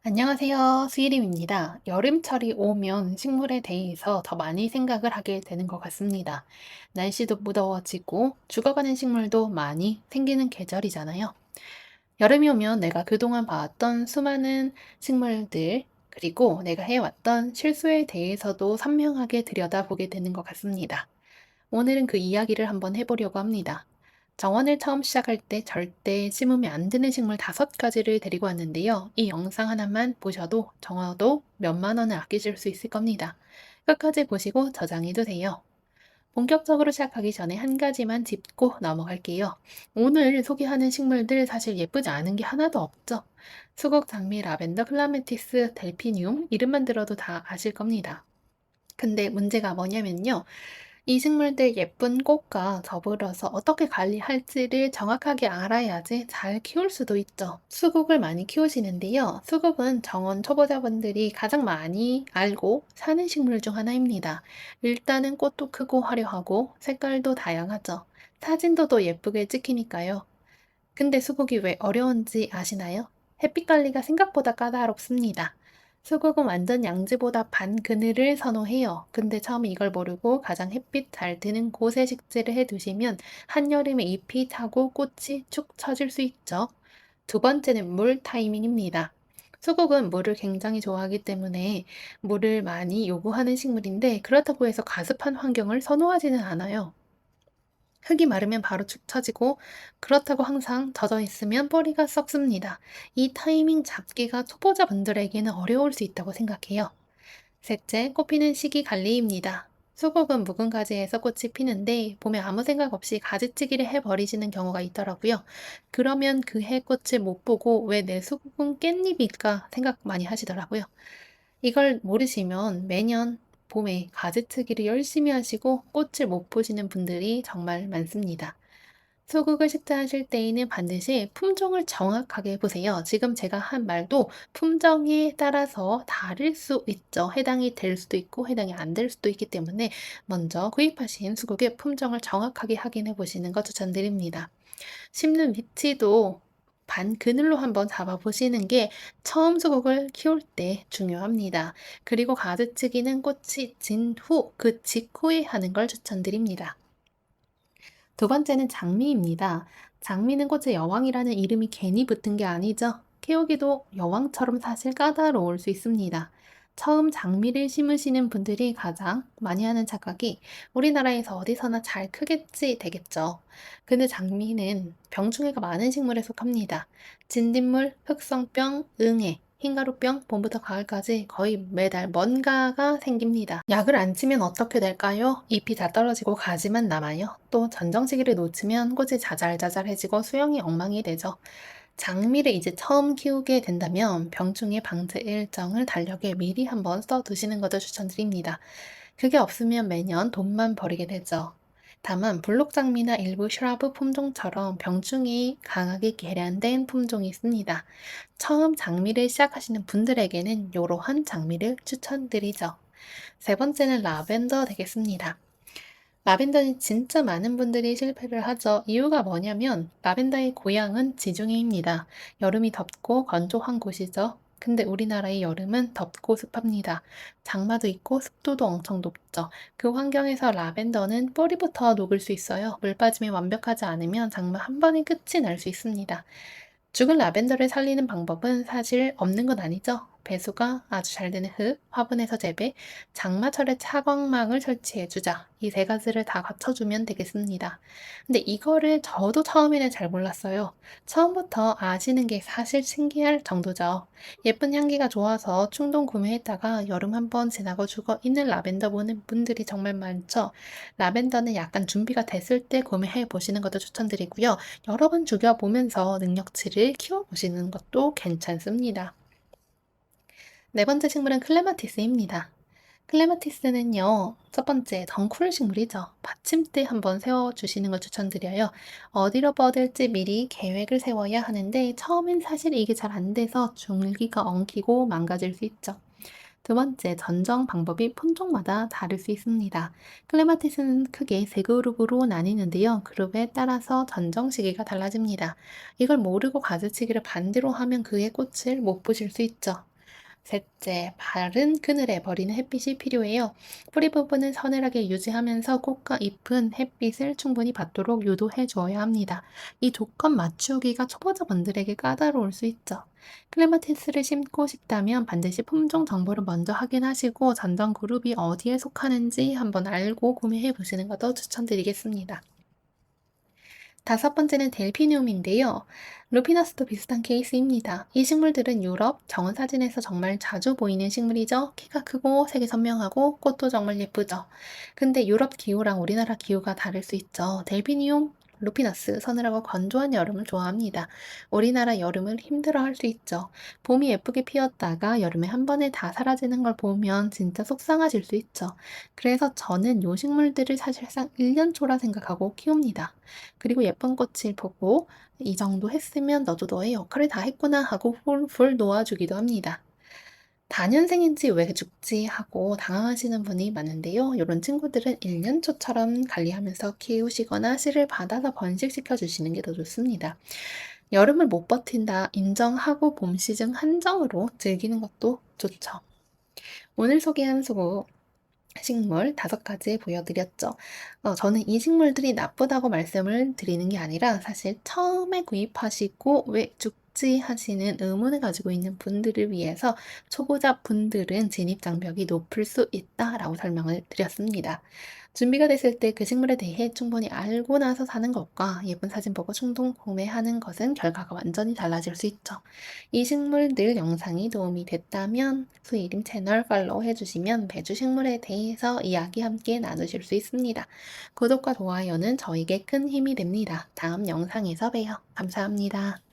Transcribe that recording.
안녕하세요. 수일임입니다. 여름철이 오면 식물에 대해서 더 많이 생각을 하게 되는 것 같습니다. 날씨도 무더워지고 죽어가는 식물도 많이 생기는 계절이잖아요. 여름이 오면 내가 그동안 봐왔던 수많은 식물들, 그리고 내가 해왔던 실수에 대해서도 선명하게 들여다보게 되는 것 같습니다. 오늘은 그 이야기를 한번 해보려고 합니다. 정원을 처음 시작할 때 절대 심으면 안 되는 식물 5가지를 데리고 왔는데요. 이 영상 하나만 보셔도 적어도 몇만 원을 아끼실 수 있을 겁니다. 끝까지 보시고 저장해두세요. 본격적으로 시작하기 전에 한 가지만 짚고 넘어갈게요. 오늘 소개하는 식물들 사실 예쁘지 않은 게 하나도 없죠. 수국, 장미, 라벤더, 클라메티스, 델피늄 이름만 들어도 다 아실 겁니다. 근데 문제가 뭐냐면요. 이 식물들 예쁜 꽃과 더불어서 어떻게 관리할지를 정확하게 알아야지 잘 키울 수도 있죠. 수국을 많이 키우시는데요. 수국은 정원 초보자분들이 가장 많이 알고 사는 식물 중 하나입니다. 일단은 꽃도 크고 화려하고 색깔도 다양하죠. 사진도 더 예쁘게 찍히니까요. 근데 수국이 왜 어려운지 아시나요? 햇빛 관리가 생각보다 까다롭습니다. 수국은 완전 양지보다 반그늘을 선호해요. 근데 처음에 이걸 모르고 가장 햇빛 잘 드는 곳에 식재를 해두시면 한여름에 잎이 타고 꽃이 축 처질 수 있죠. 두 번째는 물 타이밍입니다. 수국은 물을 굉장히 좋아하기 때문에 물을 많이 요구하는 식물인데 그렇다고 해서 가습한 환경을 선호하지는 않아요. 흙이 마르면 바로 축 처지고 그렇다고 항상 젖어 있으면 뿌리가 썩습니다. 이 타이밍 잡기가 초보자분들에게는 어려울 수 있다고 생각해요. 셋째, 꽃피는 시기 관리입니다. 수국은 묵은 가지에서 꽃이 피는데 봄에 아무 생각 없이 가지치기를 해버리시는 경우가 있더라고요. 그러면 그 해 꽃을 못 보고 왜 내 수국은 깻잎일까 생각 많이 하시더라고요. 이걸 모르시면 매년 봄에 가지치기를 열심히 하시고 꽃을 못 보시는 분들이 정말 많습니다. 소국을 식재하실 때에는 반드시 품종을 정확하게 보세요. 지금 제가 한 말도 품종에 따라서 다를 수 있죠. 해당이 될 수도 있고 해당이 안 될 수도 있기 때문에 먼저 구입하신 수국의 품종을 정확하게 확인해 보시는 것 추천드립니다. 심는 위치도 반그늘로 한번 잡아보시는 게 처음 수국을 키울 때 중요합니다. 그리고 가지치기는 꽃이 진 후, 그 직후에 하는 걸 추천드립니다. 두 번째는 장미입니다. 장미는 꽃의 여왕이라는 이름이 괜히 붙은 게 아니죠. 키우기도 여왕처럼 사실 까다로울 수 있습니다. 처음 장미를 심으시는 분들이 가장 많이 하는 착각이 우리나라에서 어디서나 잘 크겠지 되겠죠. 근데 장미는 병충해가 많은 식물에 속합니다. 진딧물, 흑성병, 응애, 흰가루병, 봄부터 가을까지 거의 매달 뭔가가 생깁니다. 약을 안 치면 어떻게 될까요? 잎이 다 떨어지고 가지만 남아요. 또 전정시기를 놓치면 꽃이 자잘자잘해지고 수영이 엉망이 되죠. 장미를 이제 처음 키우게 된다면 병충해 방제 일정을 달력에 미리 한번 써두시는 것도 추천드립니다. 그게 없으면 매년 돈만 버리게 되죠. 다만 블록장미나 일부 슈라브 품종처럼 병충해에 강하게 개량된 품종이 있습니다. 처음 장미를 시작하시는 분들에게는 이러한 장미를 추천드리죠. 세 번째는 라벤더 되겠습니다. 라벤더는 진짜 많은 분들이 실패를 하죠. 이유가 뭐냐면 라벤더의 고향은 지중해입니다. 여름이 덥고 건조한 곳이죠. 근데 우리나라의 여름은 덥고 습합니다. 장마도 있고 습도도 엄청 높죠. 그 환경에서 라벤더는 뿌리부터 녹을 수 있어요. 물 빠짐이 완벽하지 않으면 장마 한 번에 끝이 날 수 있습니다. 죽은 라벤더를 살리는 방법은 사실 없는 건 아니죠. 배수가 아주 잘 되는 흙, 화분에서 재배, 장마철에 차광망을 설치해주자. 이 세 가지를 다 갖춰주면 되겠습니다. 근데 이거를 저도 처음에는 잘 몰랐어요. 처음부터 아시는 게 사실 신기할 정도죠. 예쁜 향기가 좋아서 충동 구매했다가 여름 한 번 지나고 죽어 있는 라벤더 보는 분들이 정말 많죠. 라벤더는 약간 준비가 됐을 때 구매해 보시는 것도 추천드리고요. 여러 번 죽여보면서 능력치를 키워보시는 것도 괜찮습니다. 네 번째 식물은 클레마티스입니다. 클레마티스는요, 첫 번째, 덩쿨 식물이죠. 받침대 한번 세워주시는 걸 추천드려요. 어디로 뻗을지 미리 계획을 세워야 하는데, 처음엔 사실 이게 잘 안 돼서 줄기가 엉키고 망가질 수 있죠. 두 번째, 전정 방법이 품종마다 다를 수 있습니다. 클레마티스는 크게 세 그룹으로 나뉘는데요. 그룹에 따라서 전정 시기가 달라집니다. 이걸 모르고 가지치기를 반대로 하면 그의 꽃을 못 보실 수 있죠. 셋째, 바른 그늘에 버리는 햇빛이 필요해요. 뿌리 부분은 서늘하게 유지하면서 꽃과 잎은 햇빛을 충분히 받도록 유도해 주어야 합니다. 이 조건 맞추기가 초보자분들에게 까다로울 수 있죠. 클레마티스를 심고 싶다면 반드시 품종 정보를 먼저 확인하시고 전종 그룹이 어디에 속하는지 한번 알고 구매해 보시는 것도 추천드리겠습니다. 다섯 번째는 델피늄인데요. 루피너스도 비슷한 케이스입니다. 이 식물들은 유럽 정원 사진에서 정말 자주 보이는 식물이죠. 키가 크고 색이 선명하고 꽃도 정말 예쁘죠. 근데 유럽 기후랑 우리나라 기후가 다를 수 있죠. 델피늄, 루피너스, 서늘하고 건조한 여름을 좋아합니다. 우리나라 여름을 힘들어할 수 있죠. 봄이 예쁘게 피었다가 여름에 한 번에 다 사라지는 걸 보면 진짜 속상하실 수 있죠. 그래서 저는 요 식물들을 사실상 1년초라 생각하고 키웁니다. 그리고 예쁜 꽃을 보고 '이 정도 했으면 너도 너의 역할을 다 했구나.' 하고 훌훌 놓아주기도 합니다. '다년생인지 왜 죽지?' 하고 당황하시는 분이 많은데요. 이런 친구들은 1년초처럼 관리하면서 키우시거나 씨를 받아서 번식시켜 주시는 게 더 좋습니다. 여름을 못 버틴다 인정하고 봄 시즌 한정으로 즐기는 것도 좋죠. 오늘 소개한 식물 5가지 보여드렸죠. 저는 이 식물들이 나쁘다고 말씀을 드리는 게 아니라 사실 처음에 구입하시고 '왜 죽지?' 하시는 의문을 가지고 있는 분들을 위해서 초보자분들은 진입 장벽이 높을 수 있다라고 설명을 드렸습니다. 준비가 됐을 때 그 식물에 대해 충분히 알고 나서 사는 것과 예쁜 사진 보고 충동 구매하는 것은 결과가 완전히 달라질 수 있죠. 이 식물들 영상이 도움이 됐다면 수이림 채널 팔로우 해주시면 매주 식물에 대해서 이야기 함께 나누실 수 있습니다. 구독과 좋아요는 저에게 큰 힘이 됩니다. 다음 영상에서 봬요. 감사합니다.